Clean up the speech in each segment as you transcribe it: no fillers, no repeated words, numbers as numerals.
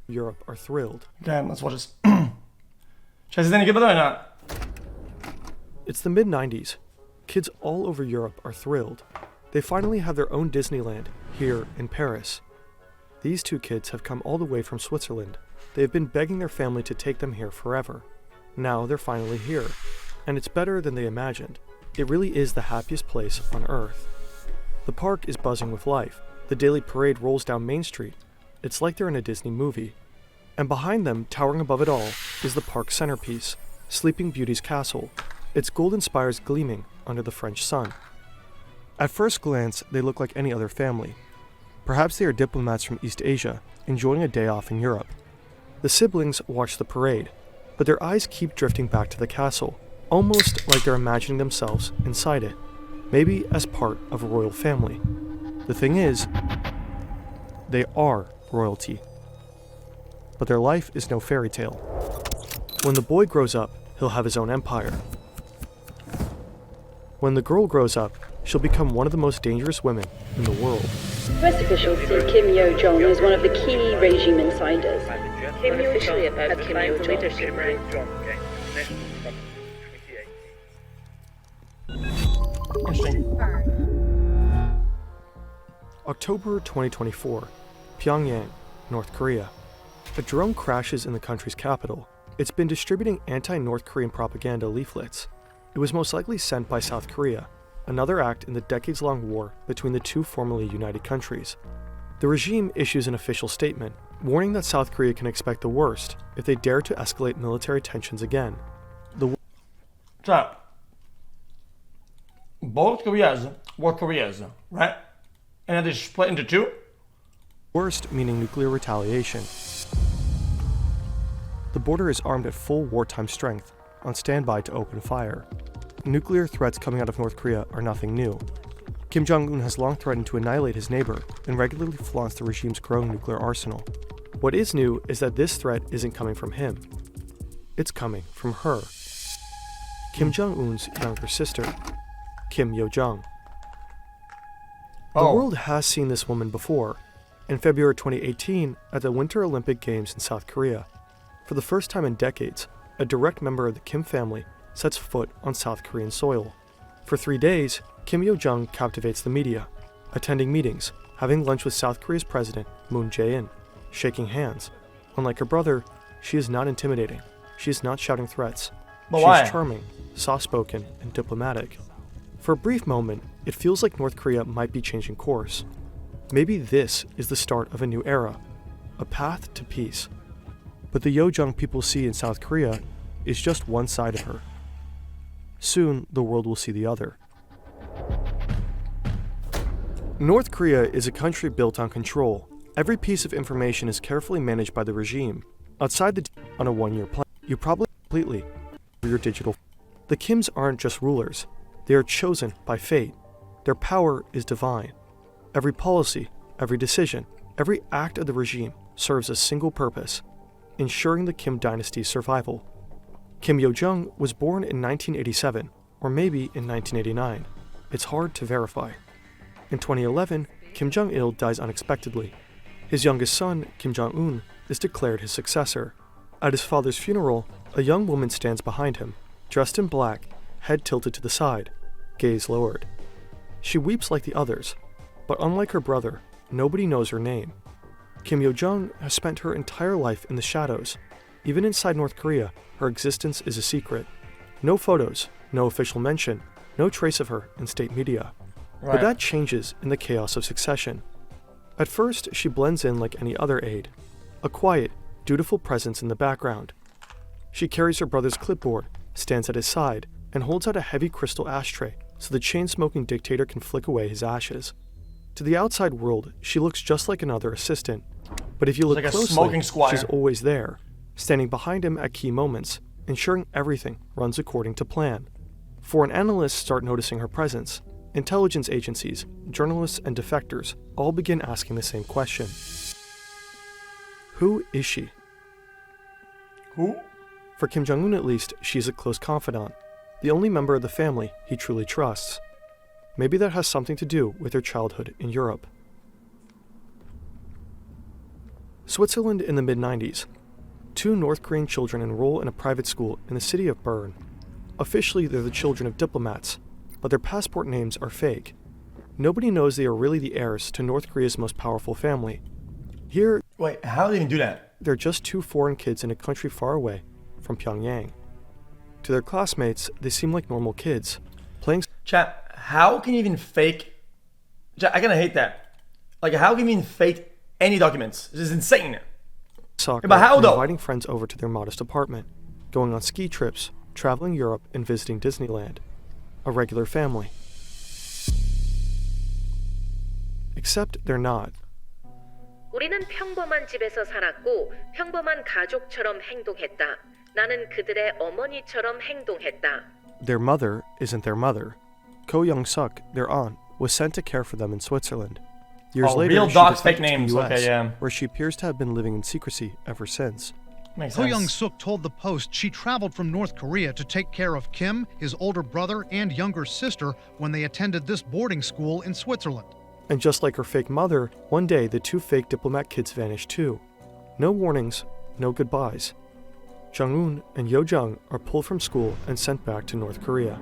Europe are thrilled. Okay, let's watch this. Cioè, si tiene che padrona. It's the mid-90s. Kids all over Europe are thrilled. They finally have their own Disneyland here in Paris. These two kids have come all the way from Switzerland. They have been begging their family to take them here forever. Now they're finally here, and it's better than they imagined. It really is the happiest place on Earth. The park is buzzing with life. The daily parade rolls down Main Street. It's like they're in a Disney movie. And behind them, towering above it all, is the park's centerpiece, Sleeping Beauty's castle, its golden spires gleaming under the French sun. At first glance, they look like any other family. Perhaps they are diplomats from East Asia, enjoying a day off in Europe. The siblings watch the parade, but their eyes keep drifting back to the castle, almost like they're imagining themselves inside it, maybe as part of a royal family. The thing is, they are royalty. But their life is no fairy tale. When the boy grows up, he'll have his own empire. When the girl grows up, she'll become one of the most dangerous women in the world. US officials see Kim Yo-jong as one of the key regime insiders. Kim officially about Kim Yo-jong leadership role. Interesting. October 2024, Pyongyang, North Korea. A drone crashes in the country's capital. It's been distributing anti-North Korean propaganda leaflets. It was most likely sent by South Korea, another act in the decades-long war between the two formerly united countries. The regime issues an official statement, warning that South Korea can expect the worst if they dare to escalate military tensions again. Cioè, both Koreas were Koreas, right? And then they split into two? Worst meaning nuclear retaliation. The border is armed at full wartime strength, on standby to open fire. Nuclear threats coming out of North Korea are nothing new. Kim Jong-un has long threatened to annihilate his neighbor and regularly flaunts the regime's growing nuclear arsenal. What is new is that this threat isn't coming from him. It's coming from her. Kim Jong-un's younger sister, Kim Yo-jong. The world has seen this woman before. In February 2018, at the Winter Olympic Games in South Korea, for the first time in decades, a direct member of the Kim family sets foot on South Korean soil. For 3 days, Kim Yo-jong captivates the media, attending meetings, having lunch with South Korea's president, Moon Jae-in, shaking hands. Unlike her brother, she is not intimidating. She is not shouting threats. But She why? is charming, soft-spoken, and diplomatic. For a brief moment, it feels like North Korea might be changing course. Maybe this is the start of a new era, a path to peace. But the Yo-jong people see in South Korea is just one side of her. Soon, the world will see the other. North Korea is a country built on control. Every piece of information is carefully managed by the regime. Outside on a one-year plan, you probably completely your digital. The Kims aren't just rulers. They are chosen by fate. Their power is divine. Every policy, every decision, every act of the regime serves a single purpose: ensuring the Kim dynasty's survival. Kim Yo-jong was born in 1987, or maybe in 1989. It's hard to verify. In 2011, Kim Jong-il dies unexpectedly. His youngest son, Kim Jong-un, is declared his successor. At his father's funeral, a young woman stands behind him, dressed in black, head tilted to the side, gaze lowered. She weeps like the others, but unlike her brother, nobody knows her name. Kim Yo-jong has spent her entire life in the shadows. Even inside North Korea, her existence is a secret. No photos, no official mention, no trace of her in state media. Right. But that changes in the chaos of succession. At first, she blends in like any other aide, a quiet, dutiful presence in the background. She carries her brother's clipboard, stands at his side, and holds out a heavy crystal ashtray so the chain-smoking dictator can flick away his ashes. To the outside world, she looks just like another assistant. But if you look like a closely, smoking squire. she's always there, standing behind him at key moments, ensuring everything runs according to plan. Foreign analysts start noticing her presence. Intelligence agencies, journalists, and defectors all begin asking the same question. Who is she? Who? For Kim Jong-un at least, she's a close confidant, the only member of the family he truly trusts. Maybe that has something to do with her childhood in Europe. Switzerland in the mid-90s. Two North Korean children enroll in a private school in the city of Bern. Officially, they're the children of diplomats, but their passport names are fake. Nobody knows they are really the heirs to North Korea's most powerful family. Here, Wait, how do they even do that? they're just two foreign kids in a country far away from Pyongyang. To their classmates, they seem like normal kids, playing Chat, how can you even fake... Chat, I kinda hate that. Like, how can you even fake any documents? This is insane. soccer, But how and though? inviting friends over to their modest apartment, going on ski trips, traveling Europe, and visiting Disneyland. A regular family. Except they're not. 우리는 평범한 집에서 살았고 평범한 가족처럼 행동했다. 나는 그들의 어머니처럼 행동했다. Their mother isn't their mother. Ko Young-suk, their aunt, was sent to care for them in Switzerland. Years Oh, later, real she docs, defected fake to names. the US, Okay, yeah. where she appears to have been living in secrecy ever since. Makes Ko sense. Young-suk told the Post she traveled from North Korea to take care of Kim, his older brother, and younger sister when they attended this boarding school in Switzerland. And just like her fake mother, one day the two fake diplomat kids vanished too. No warnings, no goodbyes. Jung-un and Yo-jung are pulled from school and sent back to North Korea.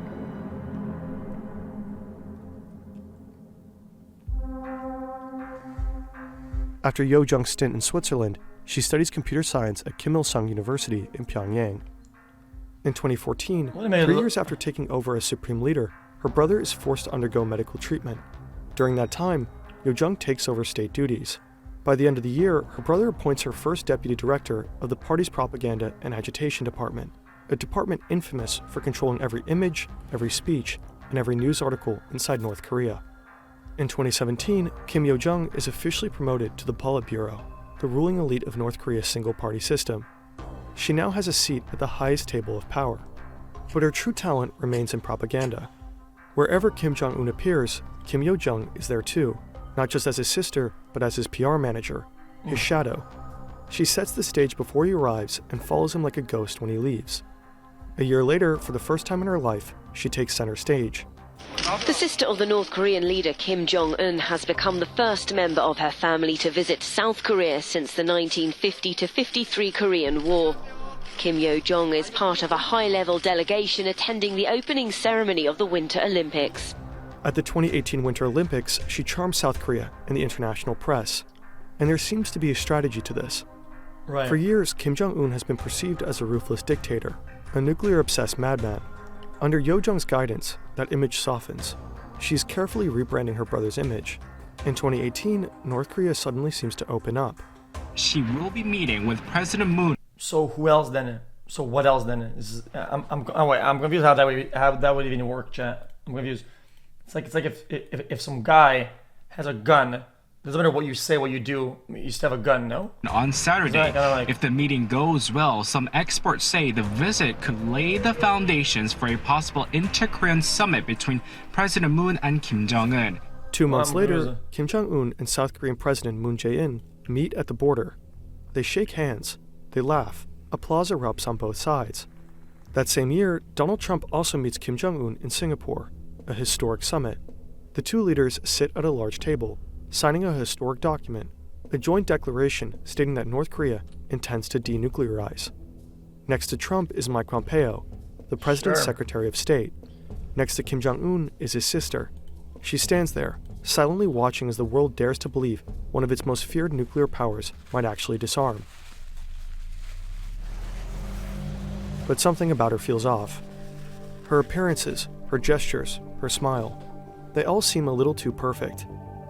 After Yo-jung's stint in Switzerland, she studies computer science at Kim Il-sung University in Pyongyang. In 2014, Wait a minute, 3 look- years after taking over as supreme leader, her brother is forced to undergo medical treatment. During that time, Yo-jung takes over state duties. By the end of the year, her brother appoints her first deputy director of the party's propaganda and agitation department, a department infamous for controlling every image, every speech, and every news article inside North Korea. In 2017, Kim Yo-jung is officially promoted to the Politburo, the ruling elite of North Korea's single-party system. She now has a seat at the highest table of power. But her true talent remains in propaganda. Wherever Kim Jong-un appears, Kim Yo-jung is there too, not just as his sister, but as his PR manager, his shadow. She sets the stage before he arrives and follows him like a ghost when he leaves. A year later, for the first time in her life, she takes center stage. The sister of the North Korean leader Kim Jong-un has become the first member of her family to visit South Korea since the 1950-53 Korean War. Kim Yo-jong is part of a high-level delegation attending the opening ceremony of the Winter Olympics. At the 2018 Winter Olympics, she charms South Korea and the international press. And there seems to be a strategy to this. Right. For years, Kim Jong-un has been perceived as a ruthless dictator, a nuclear-obsessed madman. Under Yo-jung's guidance, that image softens. She's carefully rebranding her brother's image. In 2018, North Korea suddenly seems to open up. She will be meeting with President Moon. So who else then? So what else then? I'm confused how that would even work, chat. I'm confused. It's like if some guy has a gun, doesn't matter what you say, what you do, you still have a gun, no? On Saturday, Isn't that kinda like- if the meeting goes well, some experts say the visit could lay the foundations for a possible inter-Korean summit between President Moon and Kim Jong-un. 2 months I'm later, confused. Kim Jong-un and South Korean President Moon Jae-in meet at the border. They shake hands, they laugh, applause erupts on both sides. That same year, Donald Trump also meets Kim Jong-un in Singapore, a historic summit. The two leaders sit at a large table, signing a historic document, a joint declaration stating that North Korea intends to denuclearize. Next to Trump is Mike Pompeo, the president's Sure. Secretary of State. Next to Kim Jong-un is his sister. She stands there, silently watching as the world dares to believe one of its most feared nuclear powers might actually disarm. But something about her feels off. Her appearances, her gestures, her smile, they all seem a little too perfect.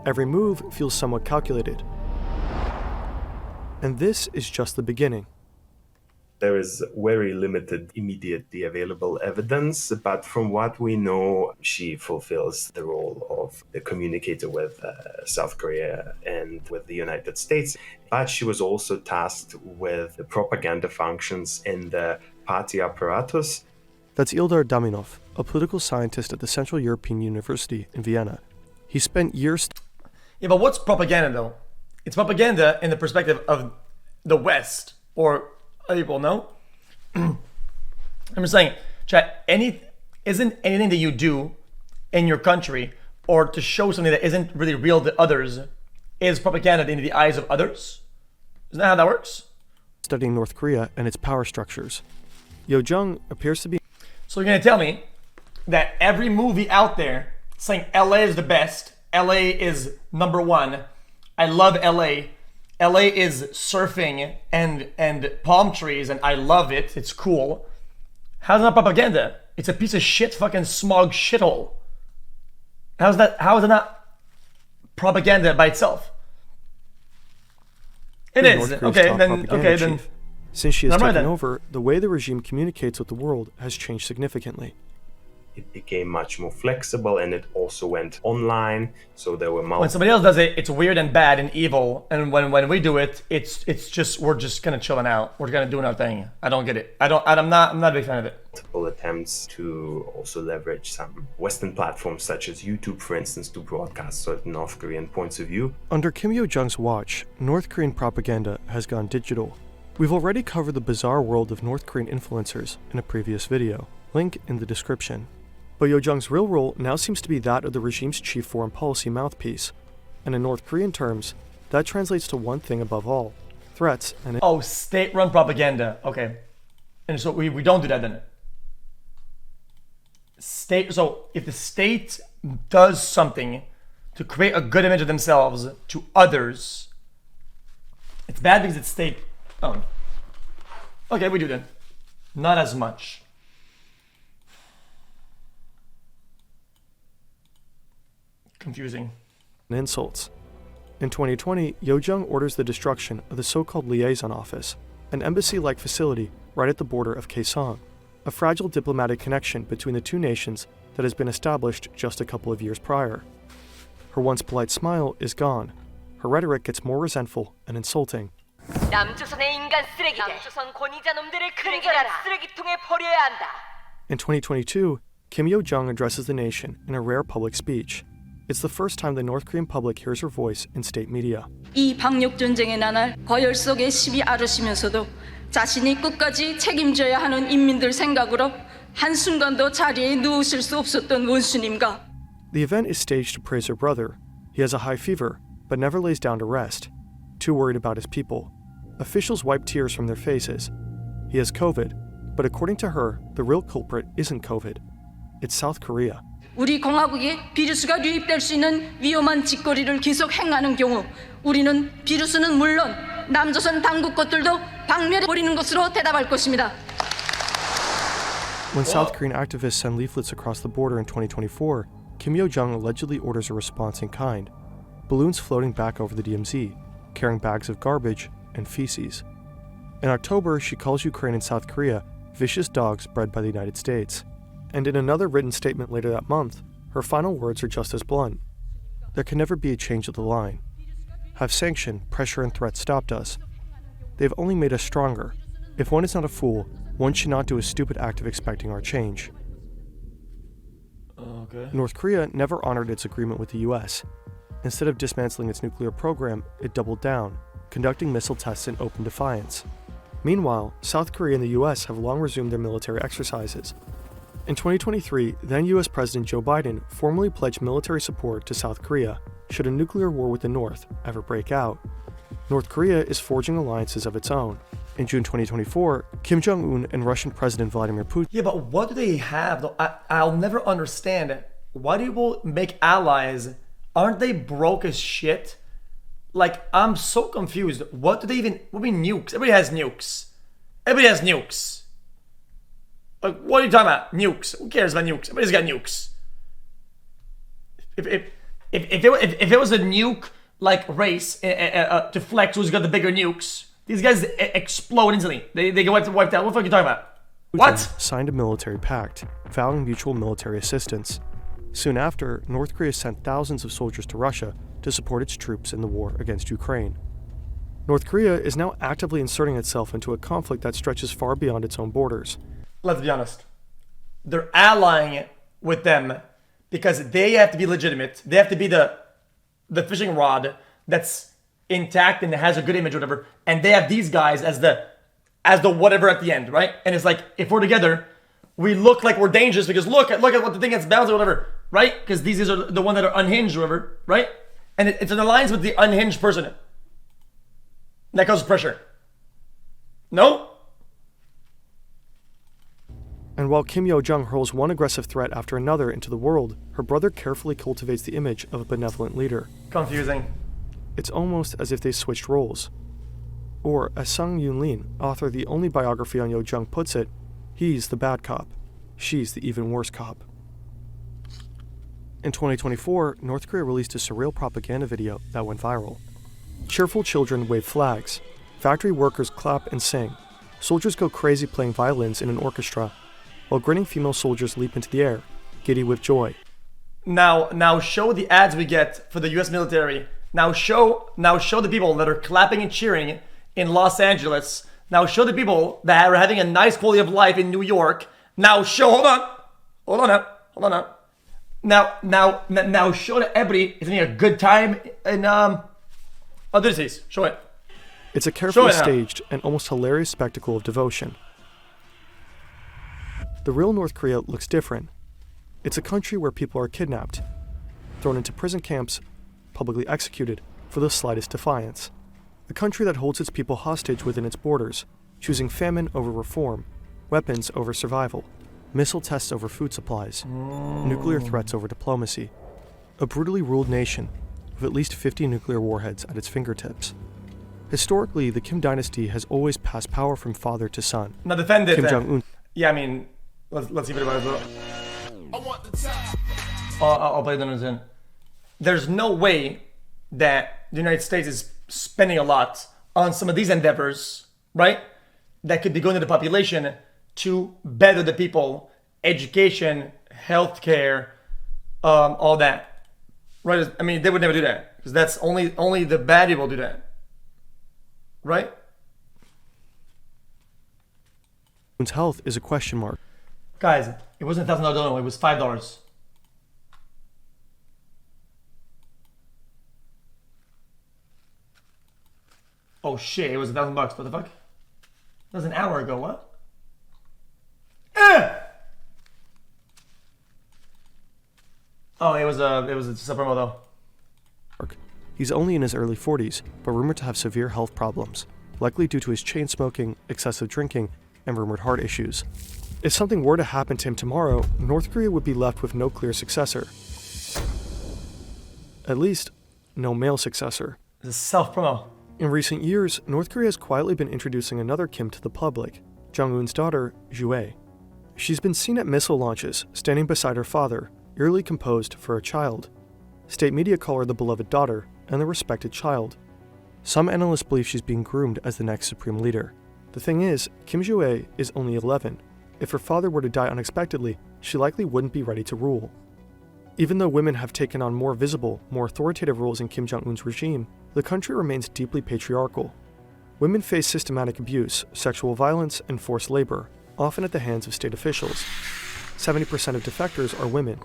Every move feels somewhat calculated. And this is just the beginning. There is very limited immediately available evidence, but from what we know, she fulfills the role of the communicator with South Korea and with the United States. But she was also tasked with the propaganda functions in the party apparatus. That's Ildar Daminov, a political scientist at the Central European University in Vienna. He spent years Yeah, but what's propaganda though? It's propaganda in the perspective of the West or other people, no? I'm just saying, chat, isn't anything that you do in your country or to show something that isn't really real to others is propaganda in the eyes of others? Isn't that how that works? studying North Korea and its power structures. Yo Jung appears to be So you're gonna tell me that every movie out there saying LA is the best, LA is number one, I love LA, LA is surfing and palm trees and I love it, it's cool. How's that propaganda? It's a piece of shit fucking smog shithole. How is it not propaganda by itself? It is. North Korea's Okay, top then propaganda then chief. Since she has Never mind taken then. over, the way the regime communicates with the world has changed significantly. It became much more flexible, and it also went online. So there were when multiple somebody else does it, it's weird and bad and evil. And when we do it, it's just we're just kind of chilling out. We're kind of doing our thing. I don't get it. I'm not a big fan of it. attempts to also leverage some Western platforms such as YouTube, for instance, to broadcast certain North Korean points of view. Under Kim Yo-jong's watch, North Korean propaganda has gone digital. We've already covered the bizarre world of North Korean influencers in a previous video, link in the description. But Yo-jong's real role now seems to be that of the regime's chief foreign policy mouthpiece. And in North Korean terms, that translates to one thing above all: threats and Oh, state-run propaganda. Okay, and so we don't do that then. So if the state does something to create a good image of themselves to others, it's bad because it's state-owned. Okay, we do then. Not as much. Confusing. insults. In 2020, Yo-jong orders the destruction of the so-called liaison office, an embassy-like facility right at the border of Kaesong, a fragile diplomatic connection between the two nations that has been established just a couple of years prior. Her once polite smile is gone. Her rhetoric gets more resentful and insulting. 남조선의 인간 쓰레기들, 남조선 권위자 놈들을 근절한 쓰레기통에 버려야 한다. In 2022, Kim Yo-jong addresses the nation in a rare public speech. It's the first time the North Korean public hears her voice in state media. 이 방역 전쟁의 나날 거열 속에 시비 앓으시면서도 자신이 끝까지 책임져야 하는 인민들 생각으로 한순간도 자리에 누우실 수 없었던 원수님과 The event is staged to praise her brother. He has a high fever, but never lays down to rest, too worried about his people. Officials wipe tears from their faces. He has COVID, but according to her, the real culprit isn't COVID. It's South Korea. 우리 공화국에 비루스가 유입될 수 있는 위험한 짓거리를 계속 행하는 경우 우리는 비루스는 물론 남조선 당국 것들도 박멸해 버리는 것으로 대답할 것입니다. When South Korean activists send leaflets across the border in 2024, Kim Yo-jong allegedly orders a response in kind. Balloons floating back over the DMZ, carrying bags of garbage and feces. In October, she calls Ukraine and South Korea vicious dogs bred by the United States. And in another written statement later that month, her final words are just as blunt. There can never be a change of the line. Have sanction, pressure, and threats stopped us? They've only made us stronger. If one is not a fool, one should not do a stupid act of expecting our change. Okay. North Korea never honored its agreement with the US. Instead of dismantling its nuclear program, it doubled down, conducting missile tests in open defiance. Meanwhile, South Korea and the US have long resumed their military exercises. In 2023, then US President Joe Biden formally pledged military support to South Korea should a nuclear war with the North ever break out. North Korea is forging alliances of its own. In June 2024, Kim Jong-un and Russian President Vladimir Putin Yeah, but what do they have? Though? I'll never understand. Why do people make allies? Aren't they broke as shit? Like, I'm so confused. What do they even... What do you mean nukes? Everybody has nukes. Everybody has nukes. Like, what are you talking about? Nukes. Who cares about nukes? Everybody's got nukes. If it was a nuke like race to flex who's got the bigger nukes, these guys explode instantly. They get wiped out. What the fuck are you talking about? What? signed a military pact, vowing mutual military assistance. Soon after, North Korea sent thousands of soldiers to Russia to support its troops in the war against Ukraine. North Korea is now actively inserting itself into a conflict that stretches far beyond its own borders. Let's be honest. They're allying with them because they have to be legitimate. They have to be the fishing rod that's intact and has a good image or whatever. And they have these guys as the whatever at the end, right? And it's like, if we're together, we look like we're dangerous because look at what the thing that's balanced or whatever, right? Because these are the one that are unhinged or whatever, right? And it's an alliance with the unhinged person. That causes pressure. No? And while Kim Yo-jong hurls one aggressive threat after another into the world, her brother carefully cultivates the image of a benevolent leader. Confusing. It's almost as if they switched roles. Or, as Sung Yoon-lin, author of the only biography on Yo-jong, puts it, he's the bad cop. She's the even worse cop. In 2024, North Korea released a surreal propaganda video that went viral. Cheerful children wave flags. Factory workers clap and sing. Soldiers go crazy playing violins in an orchestra, while grinning female soldiers leap into the air, giddy with joy. Now show the ads we get for the U.S. military. Now show the people that are clapping and cheering in Los Angeles. Now show the people that are having a nice quality of life in New York. Now show, hold on now. Now show that everybody is having a good time in other cities. Show it. It's a carefully staged and almost hilarious spectacle of devotion. The real North Korea looks different. It's a country where people are kidnapped, thrown into prison camps, publicly executed for the slightest defiance. A country that holds its people hostage within its borders, choosing famine over reform, weapons over survival, missile tests over food supplies, nuclear threats over diplomacy. A brutally ruled nation with at least 50 nuclear warheads at its fingertips. Historically, the Kim dynasty has always passed power from father to son. Now defend it. Kim Jong-un. Yeah, I mean, let's see if it about it. I'll play the numbers in. There's no way that the United States is spending a lot on some of these endeavors, right? That could be going to the population to better the people, education, healthcare, all that, right? I mean, they would never do that because that's only the bad people do that, right? Health is a question mark. Guys, it wasn't $1,000 donor, it was $5. Oh shit, it was $1,000. What the fuck? That was an hour ago, what? Oh, it was just a promo though. He's only in his early 40s, but rumored to have severe health problems, likely due to his chain smoking, excessive drinking, and rumored heart issues. If something were to happen to him tomorrow, North Korea would be left with no clear successor. At least, no male successor. It's a self-promo. In recent years, North Korea has quietly been introducing another Kim to the public, Jong-un's daughter, Ju-ae. She's been seen at missile launches, standing beside her father, eerily composed for a child. State media call her the beloved daughter and the respected child. Some analysts believe she's being groomed as the next supreme leader. The thing is, Kim Ju-ae is only 11. If her father were to die unexpectedly, she likely wouldn't be ready to rule. Even though women have taken on more visible, more authoritative roles in Kim Jong-un's regime, the country remains deeply patriarchal. Women face systematic abuse, sexual violence, and forced labor, often at the hands of state officials. 70% of defectors are women.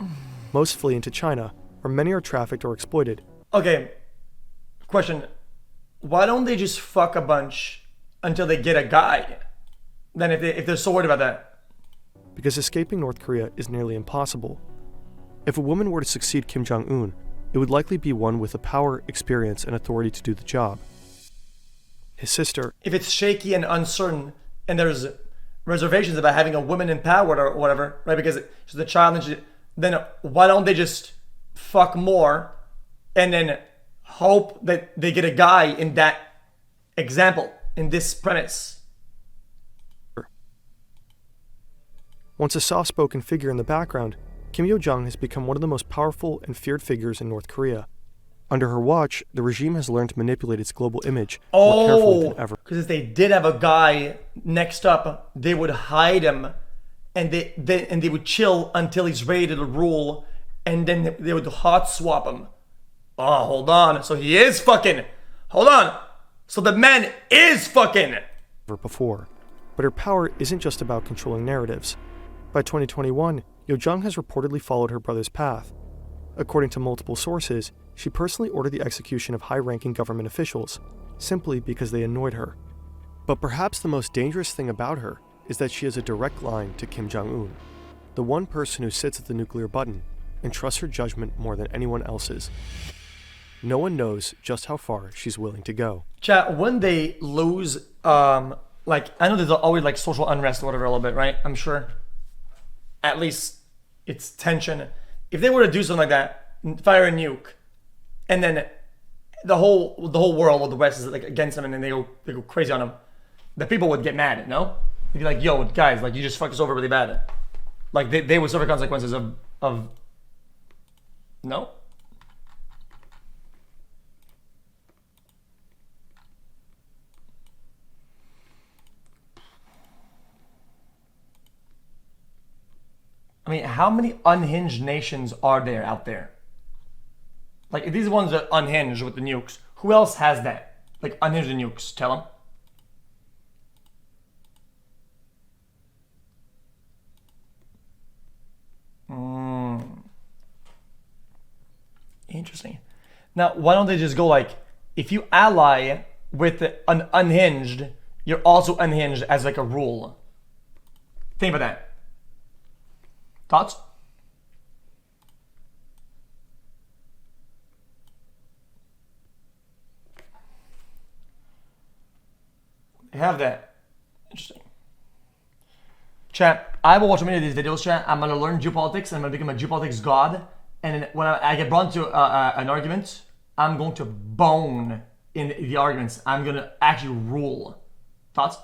Most flee into China, where many are trafficked or exploited. Okay, question. Why don't they just fuck a bunch until they get a guy? Then if they're so worried about that. Because escaping North Korea is nearly impossible. If a woman were to succeed Kim Jong-un, it would likely be one with the power, experience, and authority to do the job. His sister. If it's shaky and uncertain, and there's reservations about having a woman in power or whatever, right? Because she's the child, and then why don't they just fuck more, and then hope that they get a guy in that example, in this premise? Once a soft-spoken figure in the background, Kim Yo-jong has become one of the most powerful and feared figures in North Korea. Under her watch, the regime has learned to manipulate its global image more carefully than ever. Because if they did have a guy next up, they would hide him, and they would chill until he's ready to rule, and then they would hot swap him. Oh, hold on. So he is fucking. Hold on. So the man is fucking. Before. But her power isn't just about controlling narratives. By 2021, Yo-jong has reportedly followed her brother's path. According to multiple sources, she personally ordered the execution of high-ranking government officials, simply because they annoyed her. But perhaps the most dangerous thing about her is that she has a direct line to Kim Jong-un, the one person who sits at the nuclear button and trusts her judgment more than anyone else's. No one knows just how far she's willing to go. Chat, when they lose, like, I know there's always like social unrest or whatever a little bit, right? I'm sure. At least it's tension. If they were to do something like that, fire a nuke, and then the whole world of the West is like against them, and then they go crazy on them, the people would get mad, no? They'd be like, yo, guys, like, you just fucked us over really bad. Like, they would suffer consequences of no? I mean, how many unhinged nations are there out there? Like, if these ones are unhinged with the nukes, who else has that? Like, unhinged the nukes, tell them. Interesting. Now, why don't they just go like, if you ally with an unhinged, you're also unhinged as like a rule. Think about that. Thoughts? They have that. Interesting. Chat, I will watch many of these videos, chat. I'm going to learn geopolitics, and I'm going to become a geopolitics god. And when I get brought into an argument, I'm going to bone in the arguments. I'm going to actually rule. Thoughts?